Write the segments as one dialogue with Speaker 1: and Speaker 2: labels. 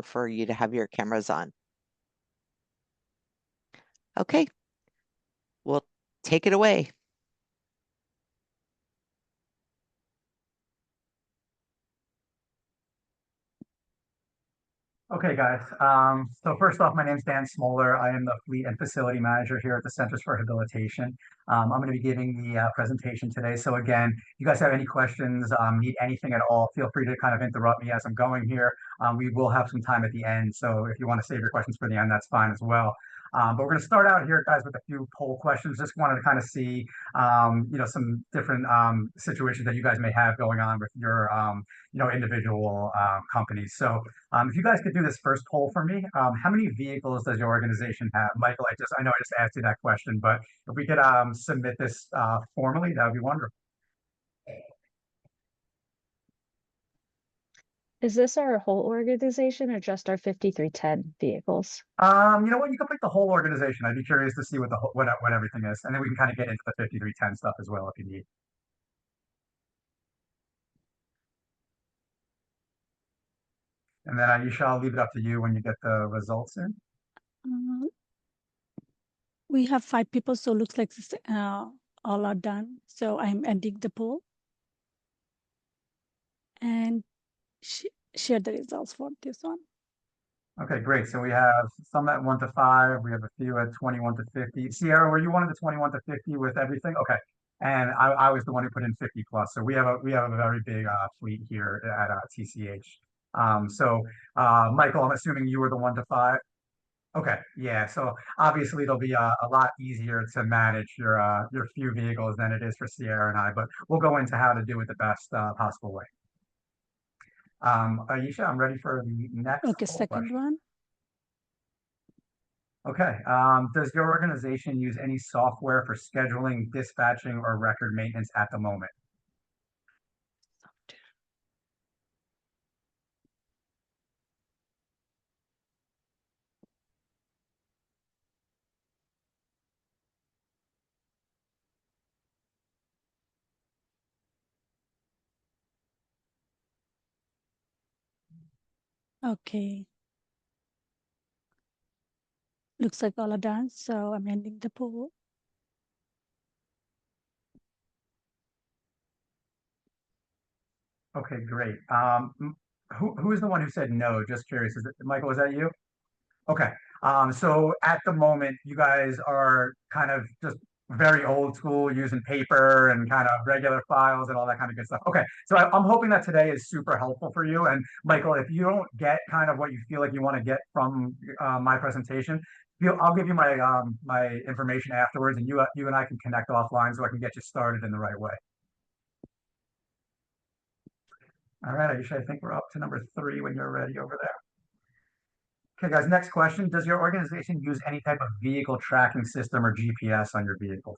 Speaker 1: prefer you to have your cameras on. Okay, we'll take it away.
Speaker 2: Okay, guys. So first off, my name's Dan Smoller. I am the Fleet and Facility Manager here at the Centers for Rehabilitation. I'm going to be giving the presentation today. So again, if you guys have any questions, need anything at all, feel free to kind of interrupt me as I'm going here. We will have some time at the end. So if you want to save your questions for the end, that's fine as well. But we're going to start out here, guys, with a few poll questions. Just wanted to kind of see, some different situations that you guys may have going on with your, individual companies. So if you guys could do this first poll for me, how many vehicles does your organization have? Michael, I know I just asked you that question, but if we could submit this formally, that would be wonderful.
Speaker 3: Is this our whole organization or just our 5310 vehicles?
Speaker 2: You know what? You can pick the whole organization. I'd be curious to see what everything is, and then we can kind of get into the 5310 stuff as well if you need. And then Aisha, I'll leave it up to you when you get the results in.
Speaker 4: Uh, we have 5 people, so looks like this, all are done. So I'm ending the poll and share the results for this one.
Speaker 2: Okay, great. So we have some at 1 to 5. We have a few at 21 to 50. Sierra, were you one of the 21 to 50 with everything? Okay. And I was the one who put in 50 plus. So we have a very big fleet here at TCH. Michael, I'm assuming you were the 1 to 5. Okay, yeah. So obviously it'll be a lot easier to manage your few vehicles than it is for Sierra and I, but we'll go into how to do it the best possible way. Aisha, I'm ready for the next
Speaker 4: Okay, second
Speaker 2: question.
Speaker 4: one.
Speaker 2: Okay. Does your organization use any software for scheduling, dispatching, or record maintenance at the moment?
Speaker 4: Okay. Looks like all are done, so I'm ending the poll.
Speaker 2: Okay, great. Who is the one who said no? Just curious. Is it Michael? Is that you? Okay. So at the moment, you guys are kind of just very old school using paper and kind of regular files and all that kind of good stuff. Okay. So I'm hoping that today is super helpful for you. And Michael, if you don't get kind of what you feel like you want to get from my presentation, I'll give you my information afterwards, and you and I can connect offline so I can get you started in the right way. All right, Aisha, I think we're up to number 3 when you're ready over there. Okay, guys, next question. Does your organization use any type of vehicle tracking system or GPS on your vehicles?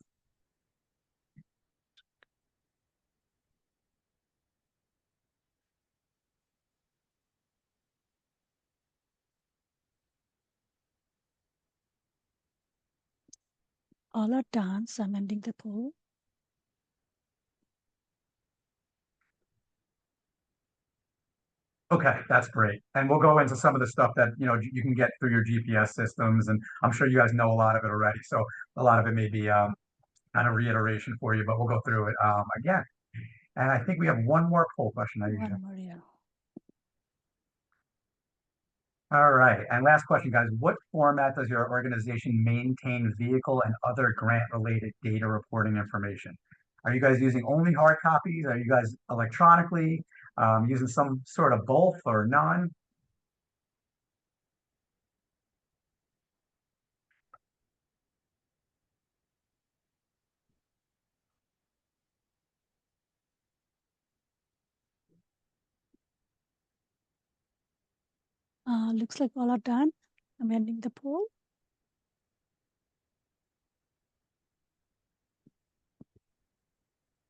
Speaker 4: All are done, so I'm ending the poll.
Speaker 2: Okay, that's great. And we'll go into some of the stuff that, you can get through your GPS systems, and I'm sure you guys know a lot of it already. So a lot of it may be kind of reiteration for you, but we'll go through it again. And I think we have one more poll question, Aisha.
Speaker 4: One more, yeah.
Speaker 2: All right. And last question, guys. What format does your organization maintain vehicle and other grant-related data reporting information? Are you guys using only hard copies? Are you guys electronically using some sort of both or none?
Speaker 4: Looks like all are done. I'm ending the poll.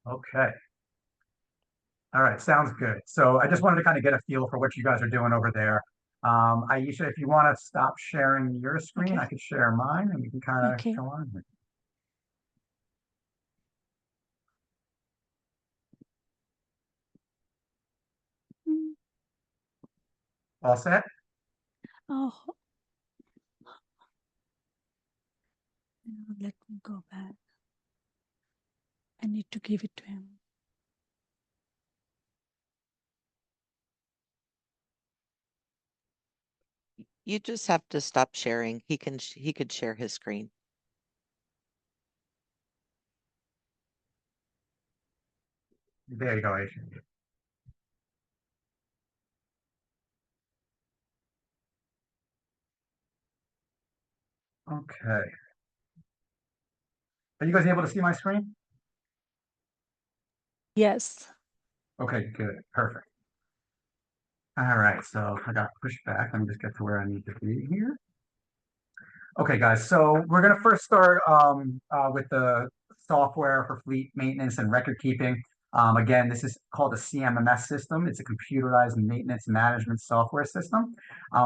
Speaker 2: Okay. All right, sounds good. So I just wanted to kind of get a feel for what you guys are doing over there. Aisha, if you want to stop sharing your screen,
Speaker 4: Okay.
Speaker 2: I could share mine and we can kind of
Speaker 4: Okay.
Speaker 2: go on.
Speaker 4: Mm,
Speaker 2: All set?
Speaker 4: Oh, let me go back. I need to give it to him.
Speaker 1: You just have to stop sharing. He could share his screen.
Speaker 2: There you go, Aisha. Okay. Are you guys able to see my screen?
Speaker 4: Yes.
Speaker 2: Okay, good, perfect. All right, so I got pushed back. Let me just get to where I need to be here. Okay, guys, so we're gonna first start with the software for fleet maintenance and record keeping. Again, this is called a CMMS system. It's a computerized maintenance management software system.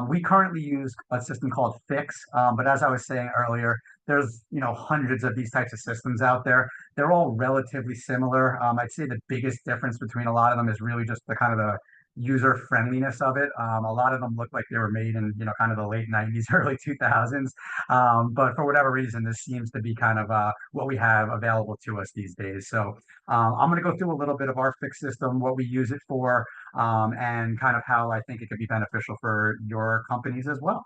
Speaker 2: We currently use a system called Fix, but as I was saying earlier, there's hundreds of these types of systems out there. They're all relatively similar. I'd say the biggest difference between a lot of them is really just the kind of the user friendliness of it. A lot of them look like they were made in kind of the late 90s, early 2000s. But for whatever reason, this seems to be kind of what we have available to us these days. So I'm going to go through a little bit of our Fix system, what we use it for, and kind of how I think it could be beneficial for your companies as well.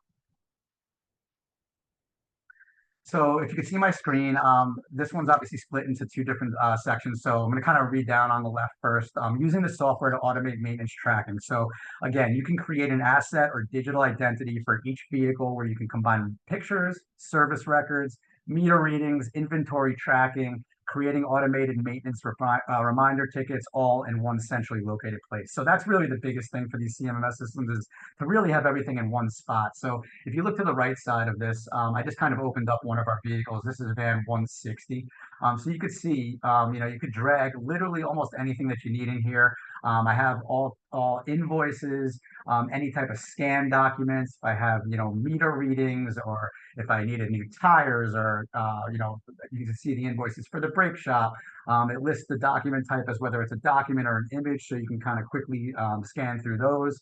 Speaker 2: So if you can see my screen, this one's obviously split into two different sections. So I'm going to kind of read down on the left first. Using the software to automate maintenance tracking. So again, you can create an asset or digital identity for each vehicle where you can combine pictures, service records, meter readings, inventory tracking, creating automated maintenance reminder tickets all in one centrally located place. So that's really the biggest thing for these CMMS systems is to really have everything in one spot. So if you look to the right side of this, I just kind of opened up one of our vehicles. This is van 160. So you could see, you could drag literally almost anything that you need in here. I have all invoices, any type of scan documents. If I have, meter readings, or if I needed new tires, or, you can see the invoices for the brake shop. It lists the document type as whether it's a document or an image, so you can kind of quickly scan through those.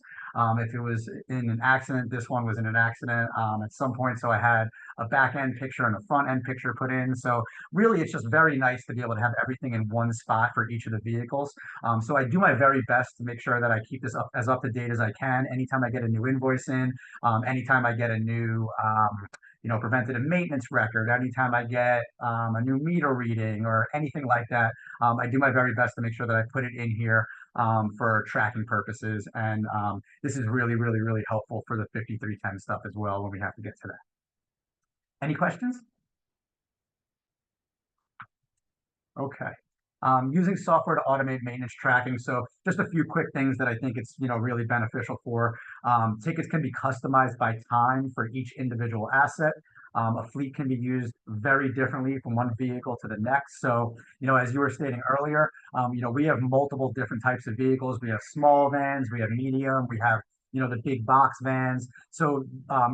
Speaker 2: If it was in an accident, this one was in an accident at some point, so I had a back end picture and a front end picture put in. So really, it's just very nice to be able to have everything in one spot for each of the vehicles. So I do my very best to make sure that I keep this up to date as I can. Anytime I get a new invoice in, anytime I get a new preventative maintenance record, anytime I get a new meter reading or anything like that, I do my very best to make sure that I put it in here for tracking purposes. And this is really, really, really helpful for the 5310 stuff as well when we have to get to that. Any questions? Okay. Using software to automate maintenance tracking. So just a few quick things that I think it's really beneficial for. Tickets can be customized by time for each individual asset. A fleet can be used very differently from one vehicle to the next. So, as you were stating earlier, we have multiple different types of vehicles. We have small vans, we have medium, we have the big box vans. So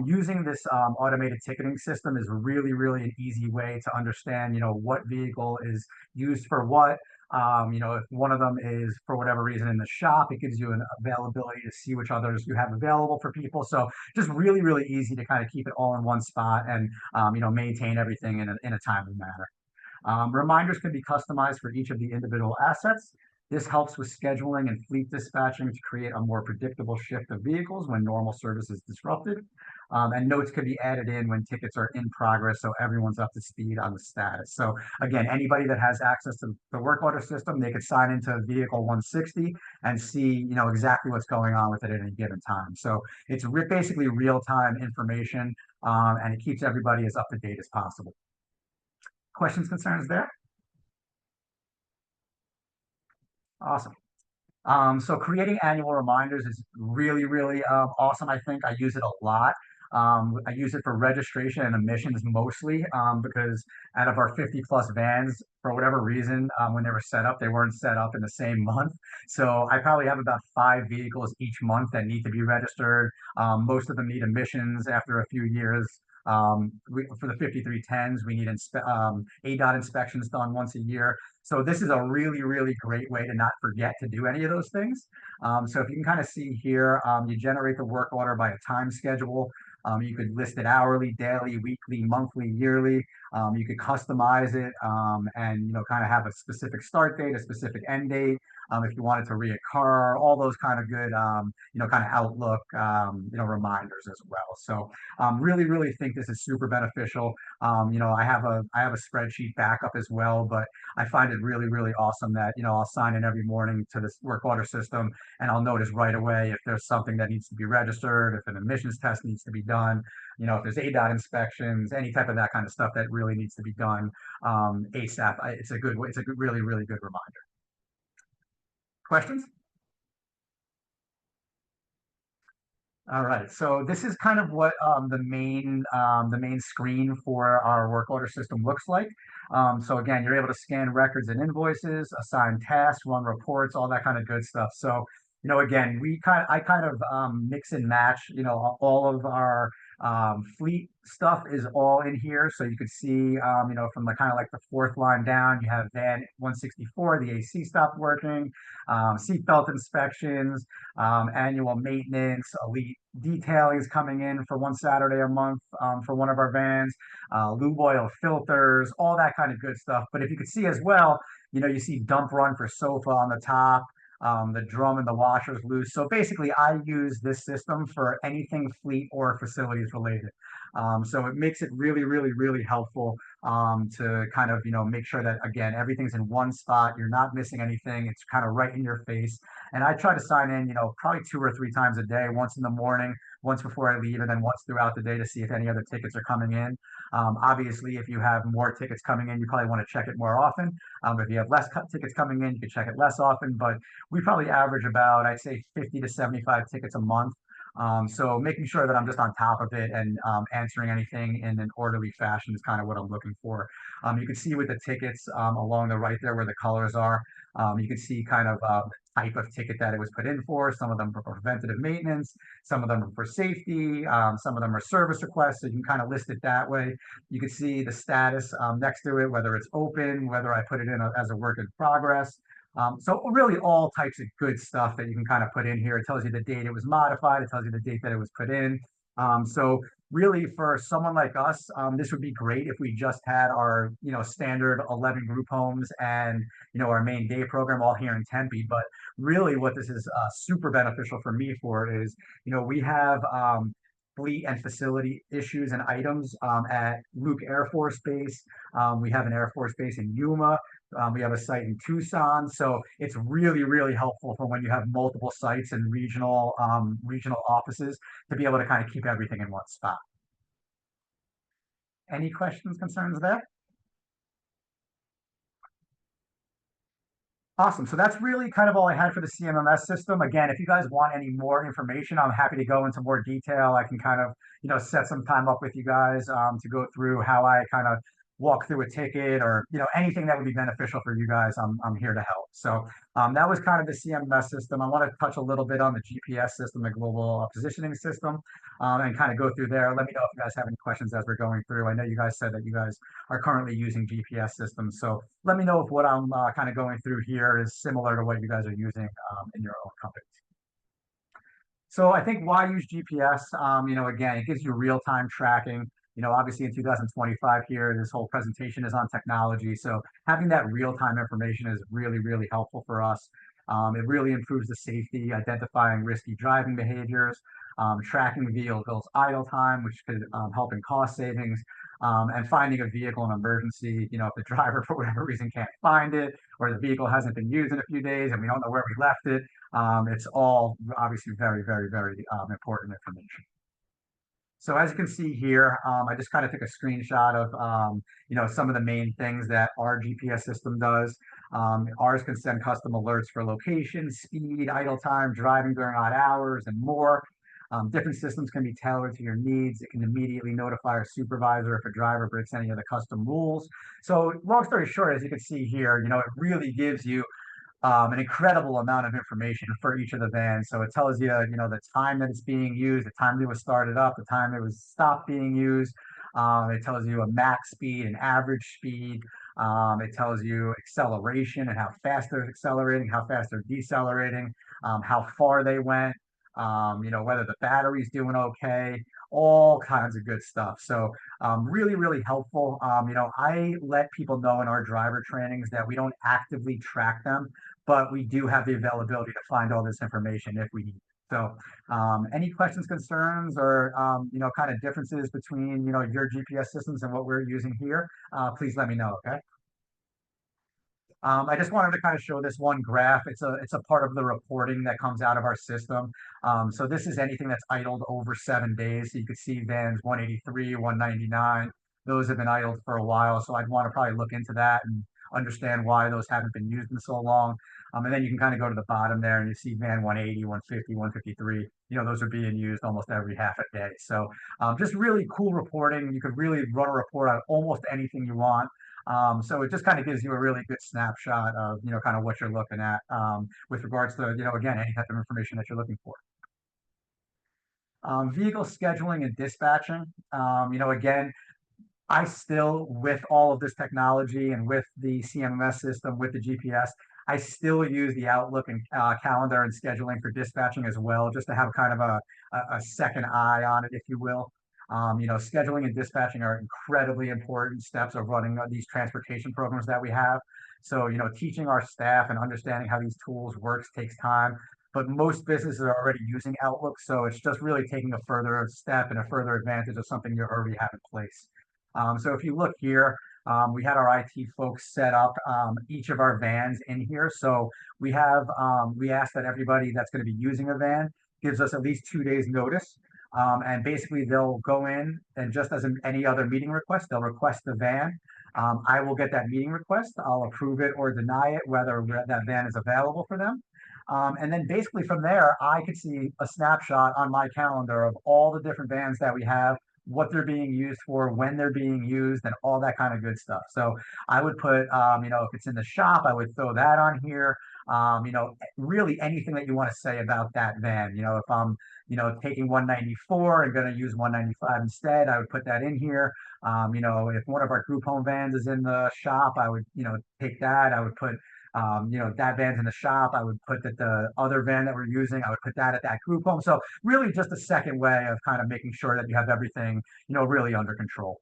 Speaker 2: using this automated ticketing system is really, really an easy way to understand, what vehicle is used for what. If one of them is for whatever reason in the shop, it gives you an availability to see which others you have available for people. So just really, really easy to kind of keep it all in one spot and, maintain everything in a timely manner. Reminders can be customized for each of the individual assets. This helps with scheduling and fleet dispatching to create a more predictable shift of vehicles when normal service is disrupted. And notes can be added in when tickets are in progress, so everyone's up to speed on the status. So again, anybody that has access to the work order system, they could sign into vehicle 160 and see, exactly what's going on with it at any given time. So it's basically real-time information, and it keeps everybody as up to date as possible. Questions, concerns there? Awesome. So creating annual reminders is really, really awesome. I think I use it a lot. I use it for registration and emissions mostly because out of our 50 plus vans, for whatever reason, when they were set up, they weren't set up in the same month. So I probably have about 5 vehicles each month that need to be registered. Most of them need emissions after a few years. For the 5310s, we need ADOT inspections done once a year. So this is a really, really great way to not forget to do any of those things. So if you can kind of see here, you generate the work order by a time schedule. You could list it hourly, daily, weekly, monthly, yearly. You could customize it and, you know, kind of have a specific start date, a specific end date. If you wanted to reoccur, all those kind of good, you know, kind of Outlook, you know, reminders as well. So really, really think this is super beneficial. You know, I have a spreadsheet backup as well, but I find it really, really awesome that, you know, I'll sign in every morning to this work order system and I'll notice right away if there's something that needs to be registered, if an emissions test needs to be done, you know, if there's ADOT inspections, any type of that kind of stuff that really needs to be done ASAP. It's a good, really, really good reminder. Questions? All right, so this is kind of what the main screen for our work order system looks like. So again, you're able to scan records and invoices, assign tasks, run reports, all that kind of good stuff. So, you know, again, I kind of mix and match, you know, all of our fleet stuff is all in here. So you could see, you know, from the kind of like the fourth line down, you have van 164, the AC stopped working, seatbelt inspections, annual maintenance, elite detailing is coming in for one Saturday a month for one of our vans, lube oil filters, all that kind of good stuff. But if you could see as well, you know, you see dump run for sofa on the top, the drum and the washers loose. So basically, I use this system for anything fleet or facilities related. So it makes it really, really, really helpful to kind of, you know, make sure that, again, everything's in one spot. You're not missing anything. It's kind of right in your face. And I try to sign in, you know, probably 2 or 3 times a day, once in the morning, once before I leave, and then once throughout the day to see if any other tickets are coming in. Obviously, if you have more tickets coming in, you probably want to check it more often. If you have less tickets coming in, you can check it less often. But we probably average about, I'd say, 50 to 75 tickets a month. So making sure that I'm just on top of it and answering anything in an orderly fashion is kind of what I'm looking for. You can see with the tickets along the right there where the colors are, you can see kind of type of ticket that it was put in for. Some of them are for preventative maintenance, some of them are for safety, some of them are service requests, so you can kind of list it that way. You can see the status next to it, whether it's open, whether I put it in as a work in progress. So really all types of good stuff that you can kind of put in here. It tells you the date it was modified. It tells you the date that it was put in. So really for someone like us, this would be great if we just had our, you know, standard 11 group homes and, you know, our main day program all here in Tempe. But really what this is super beneficial for me for is, you know, we have fleet and facility issues and items at Luke Air Force Base. We have an Air Force Base in Yuma. We have a site in Tucson, so it's really, really helpful for when you have multiple sites and regional offices to be able to kind of keep everything in one spot. Any questions, concerns there? Awesome. So that's really kind of all I had for the CMMS system. Again, if you guys want any more information, I'm happy to go into more detail. I can kind of, you know, set some time up with you guys to go through how I kind of walk through a ticket or, you know, anything that would be beneficial for you guys. I'm here to help. So that was kind of the CMMS system. I want to touch a little bit on the GPS system, the global positioning system, and kind of go through there. Let me know if you guys have any questions as we're going through. I know you guys said that you guys are currently using GPS systems. So let me know if what I'm kind of going through here is similar to what you guys are using in your own companies. So I think why use GPS? You know, again, it gives you real-time tracking. You know, obviously in 2025 here, this whole presentation is on technology. So having that real-time information is really, really helpful for us. It really improves the safety, identifying risky driving behaviors, tracking vehicles idle time, which could help in cost savings, and finding a vehicle in emergency. You know, if the driver for whatever reason can't find it, or the vehicle hasn't been used in a few days and we don't know where we left it, it's all obviously very, very, very important information. So as you can see here, I just kind of took a screenshot of, you know, some of the main things that our GPS system does. Ours can send custom alerts for location, speed, idle time, driving during odd hours, and more. Different systems can be tailored to your needs. It can immediately notify a supervisor if a driver breaks any of the custom rules. So long story short, as you can see here, you know, it really gives you an incredible amount of information for each of the vans. So it tells you, you know, the time that it's being used, the time it was started up, the time it was stopped being used. It tells you a max speed, an average speed. It tells you acceleration and how fast they're accelerating, how fast they're decelerating, how far they went. whether the battery's doing okay, all kinds of good stuff. So really, really helpful. I let people know in our driver trainings that we don't actively track them, but we do have the availability to find all this information if we need. So any questions, concerns, or kind of differences between your GPS systems and what we're using here, please let me know. Okay. I just wanted to kind of show this one graph. It's a part of the reporting that comes out of our system. So this is anything that's idled over 7 days. So you could see vans 183, 199. Those have been idled for a while. So I'd want to probably look into that and understand why those haven't been used in so long. And then you can kind of go to the bottom there and you see van 180, 150, 153. Those are being used almost every half a day. So just really cool reporting. You could really run a report on almost anything you want. So it just kind of gives you a really good snapshot of, kind of what you're looking at with regards to, again, any type of information that you're looking for. Vehicle scheduling and dispatching. Again, I still, with all of this technology and with the CMMS system, with the GPS, I still use the Outlook and calendar and scheduling for dispatching as well, just to have kind of a second eye on it, if you will. Scheduling and dispatching are incredibly important steps of running these transportation programs that we have. So, teaching our staff and understanding how these tools works takes time, but most businesses are already using Outlook. So it's just really taking a further step and a further advantage of something you already have in place. So if you look here, we had our IT folks set up each of our vans in here. So we ask that everybody that's going to be using a van gives us at least 2 days notice. And basically they'll go in and just as in any other meeting request, they'll request the van. I will get that meeting request. I'll approve it or deny it, whether that van is available for them. And then basically from there, I could see a snapshot on my calendar of all the different vans that we have, what they're being used for, when they're being used, and all that kind of good stuff. So I would put, if it's in the shop, I would throw that on here. Really anything that you want to say about that van. If I'm, taking 194 and going to use 195 instead, I would put that in here. If one of our group home vans is in the shop, I would, take that. I would put that van's in the shop. I would put that the other van that we're using, I would put that at that group home. So really just a second way of kind of making sure that you have everything, really under control.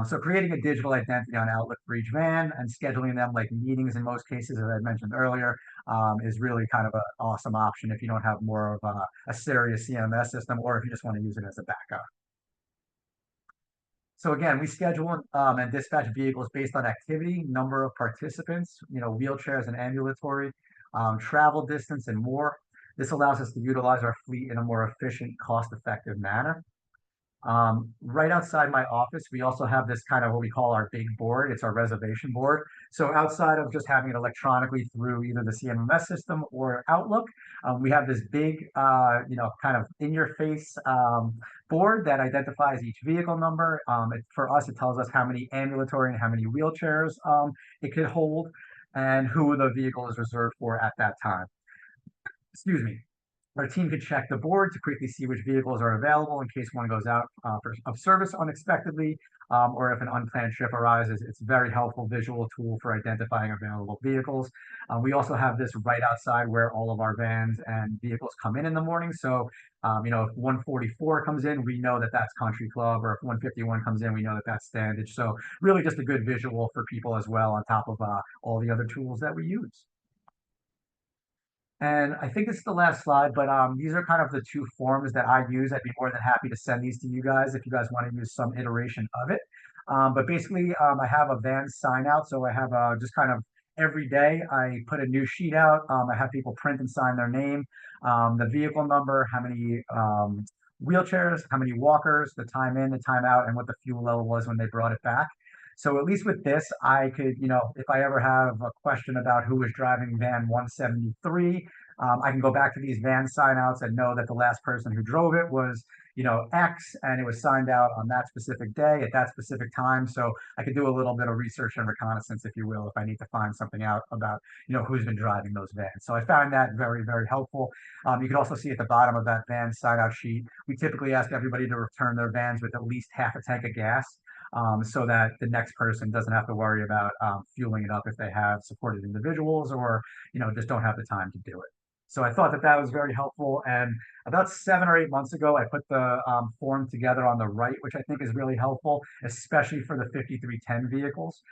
Speaker 2: So creating a digital identity on Outlook for each van and scheduling them like meetings in most cases, as I mentioned earlier, is really kind of an awesome option if you don't have more of a serious CMS system or if you just want to use it as a backup. So again, we schedule and dispatch vehicles based on activity, number of participants, wheelchairs and ambulatory, travel distance, and more. This allows us to utilize our fleet in a more efficient, cost-effective manner. Right outside my office, we also have this kind of what we call our big board. It's our reservation board. So outside of just having it electronically through either the CMMS system or Outlook, we have this big, kind of in-your-face board that identifies each vehicle number. For us, it tells us how many ambulatory and how many wheelchairs it could hold and who the vehicle is reserved for at that time. Excuse me. Our team could check the board to quickly see which vehicles are available in case one goes out of service unexpectedly, or if an unplanned trip arises. It's a very helpful visual tool for identifying available vehicles. We also have this right outside where all of our vans and vehicles come in the morning. So, if 144 comes in, we know that that's Country Club, or if 151 comes in, we know that that's Standage. So really just a good visual for people as well on top of all the other tools that we use. And I think this is the last slide, but these are kind of the two forms that I use. I'd be more than happy to send these to you guys if you guys want to use some iteration of it. But basically, I have a van sign out. So I have just kind of every day I put a new sheet out. I have people print and sign their name, the vehicle number, how many wheelchairs, how many walkers, the time in, the time out, and what the fuel level was when they brought it back. So at least with this, I could, if I ever have a question about who was driving van 173, I can go back to these van signouts and know that the last person who drove it was, X, and it was signed out on that specific day at that specific time. So I could do a little bit of research and reconnaissance, if you will, if I need to find something out about, who's been driving those vans. So I found that very, very helpful. You can also see at the bottom of that van sign out sheet, we typically ask everybody to return their vans with at least half a tank of gas. So that the next person doesn't have to worry about fueling it up if they have supported individuals or just don't have the time to do it. So I thought that that was very helpful. And about 7 or 8 months ago, I put the form together on the right, which I think is really helpful, especially for the 5310 vehicles.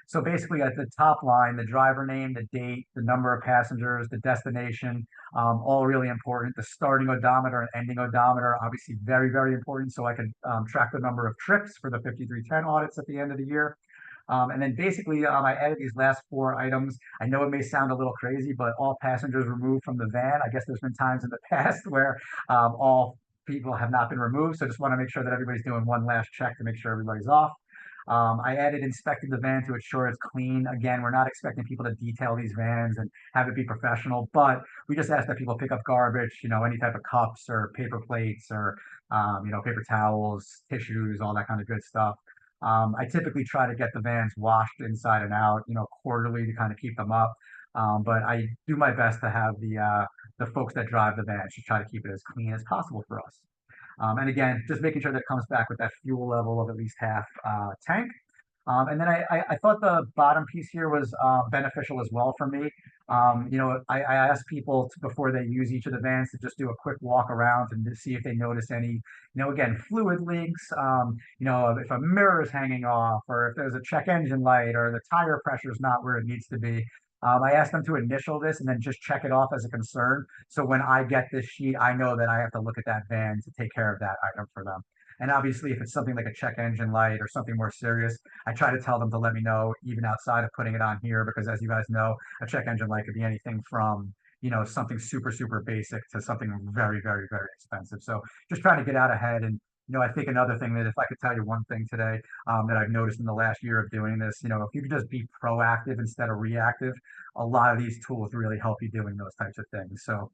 Speaker 2: So basically at the top line, the driver name, the date, the number of passengers, the destination, all really important. The starting odometer and ending odometer, obviously very, very important. So I could track the number of trips for the 5310 audits at the end of the year. And then basically, I added these last 4 items. I know it may sound a little crazy, but all passengers removed from the van. I guess there's been times in the past where all people have not been removed. So just want to make sure that everybody's doing one last check to make sure everybody's off. I added inspecting the van to ensure it's clean. Again, we're not expecting people to detail these vans and have it be professional, but we just ask that people pick up garbage, any type of cups or paper plates or, paper towels, tissues, all that kind of good stuff. I typically try to get the vans washed inside and out, quarterly to kind of keep them up. But I do my best to have the folks that drive the vans to try to keep it as clean as possible for us. And again, just making sure that it comes back with that fuel level of at least half tank. And then I thought the bottom piece here was beneficial as well for me. I asked people before they use each of the vans to just do a quick walk around and to see if they notice any, again, fluid leaks, if a mirror is hanging off or if there's a check engine light or the tire pressure is not where it needs to be. I asked them to initial this and then just check it off as a concern. So when I get this sheet, I know that I have to look at that van to take care of that item for them. And obviously, if it's something like a check engine light or something more serious, I try to tell them to let me know even outside of putting it on here, because as you guys know, a check engine light could be anything from, something super, super basic to something very, very, very expensive. So just trying to get out ahead. And, I think another thing that if I could tell you one thing today that I've noticed in the last year of doing this, if you could just be proactive instead of reactive, a lot of these tools really help you doing those types of things. So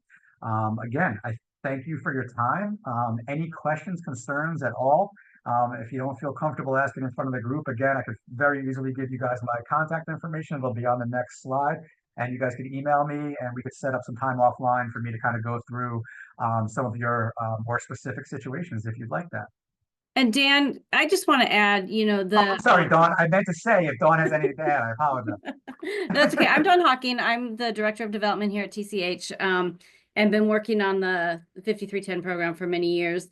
Speaker 2: again, I thank you for your time. Any questions, concerns at all? If you don't feel comfortable asking in front of the group, again, I could very easily give you guys my contact information. It'll be on the next slide. And you guys could email me and we could set up some time offline for me to kind of go through some of your more specific situations if you'd like that.
Speaker 5: And Dan, I just want to add,
Speaker 2: I'm sorry, Dawn. I meant to say if Dawn has anything to add, I apologize.
Speaker 5: That's okay. I'm Dawn Hawking. I'm the Director of Development here at TCH, and been working on the 5310 program for many years.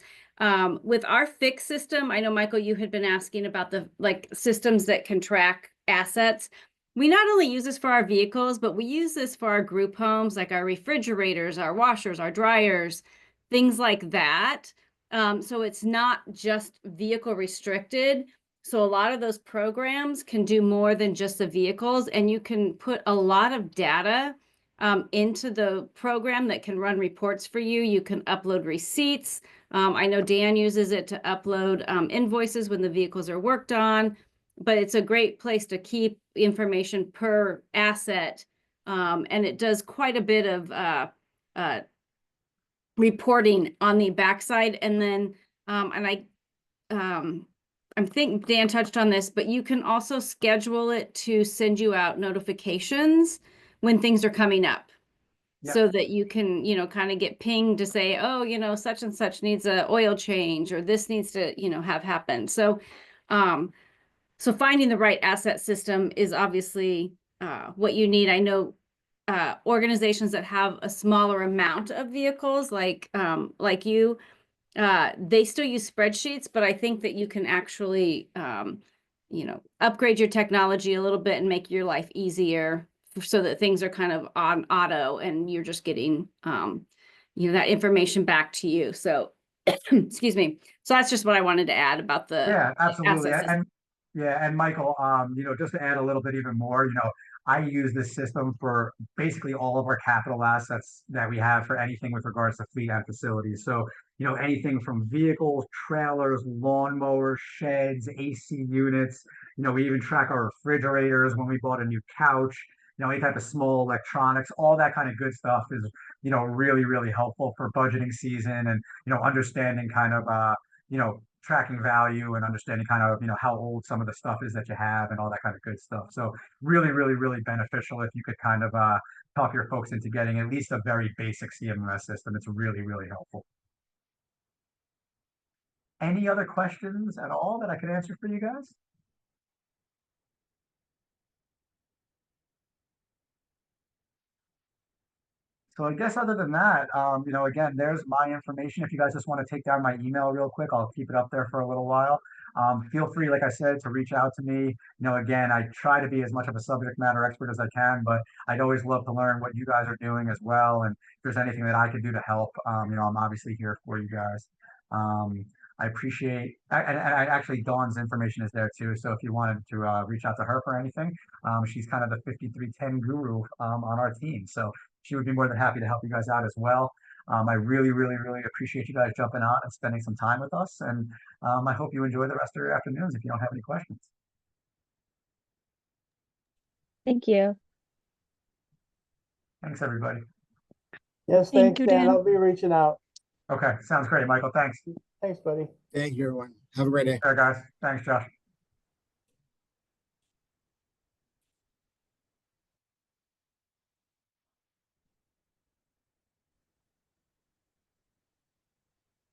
Speaker 5: With our fix system, I know, Michael, you had been asking about the systems that can track assets. We not only use this for our vehicles, but we use this for our group homes, like our refrigerators, our washers, our dryers, things like that. So it's not just vehicle restricted. So a lot of those programs can do more than just the vehicles, and you can put a lot of data into the program that can run reports for you. You can upload receipts. I know Dan uses it to upload invoices when the vehicles are worked on, but it's a great place to keep information per asset. And it does quite a bit of reporting on the backside. And then, I think Dan touched on this, but you can also schedule it to send you out notifications when things are coming up. Yep. So that you can, kind of get pinged to say, oh, such and such needs a oil change, or this needs to, have happened. So, so finding the right asset system is obviously what you need. I know organizations that have a smaller amount of vehicles, like you, they still use spreadsheets, but I think that you can actually, upgrade your technology a little bit and make your life easier so that things are kind of on auto and you're just getting, that information back to you. So, excuse me. So that's just what I wanted to add about the
Speaker 2: Yeah, absolutely.
Speaker 5: And
Speaker 2: Michael, just to add a little bit even more, I use this system for basically all of our capital assets that we have for anything with regards to fleet and facilities. So, anything from vehicles, trailers, lawnmowers, sheds, AC units, we even track our refrigerators when we bought a new couch, any type of small electronics, all that kind of good stuff is, really, really helpful for budgeting season and, understanding kind of, tracking value and understanding kind of, how old some of the stuff is that you have and all that kind of good stuff. So really, really, really beneficial if you could kind of talk your folks into getting at least a very basic CMMS system. It's really, really helpful. Any other questions at all that I could answer for you guys? So I guess other than that, you know, again, there's my information. If you guys just want to take down my email real quick, I'll keep it up there for a little while. Feel free, like I said, to reach out to me. You know, again, I try to be as much of a subject matter expert as I can, but I'd always love to learn what you guys are doing as well. And if there's anything that I can do to help, you know, I'm obviously here for you guys. I appreciate, and actually Dawn's information is there too. So if you wanted to reach out to her for anything, she's kind of the 5310 guru on our team. So she would be more than happy to help you guys out as well. I really, really, really appreciate you guys jumping on and spending some time with us. And I hope you enjoy the rest of your afternoons if you don't have any questions.
Speaker 3: Thank you.
Speaker 2: Thanks, everybody.
Speaker 6: Yes,
Speaker 4: Thank
Speaker 6: thanks,
Speaker 4: you,
Speaker 6: Dan.
Speaker 4: Dan.
Speaker 6: I'll be reaching out.
Speaker 2: Okay, sounds great, Michael. Thanks.
Speaker 6: Thanks, buddy.
Speaker 7: Thank you, everyone. Have a great day.
Speaker 2: All right, guys. Thanks, Josh.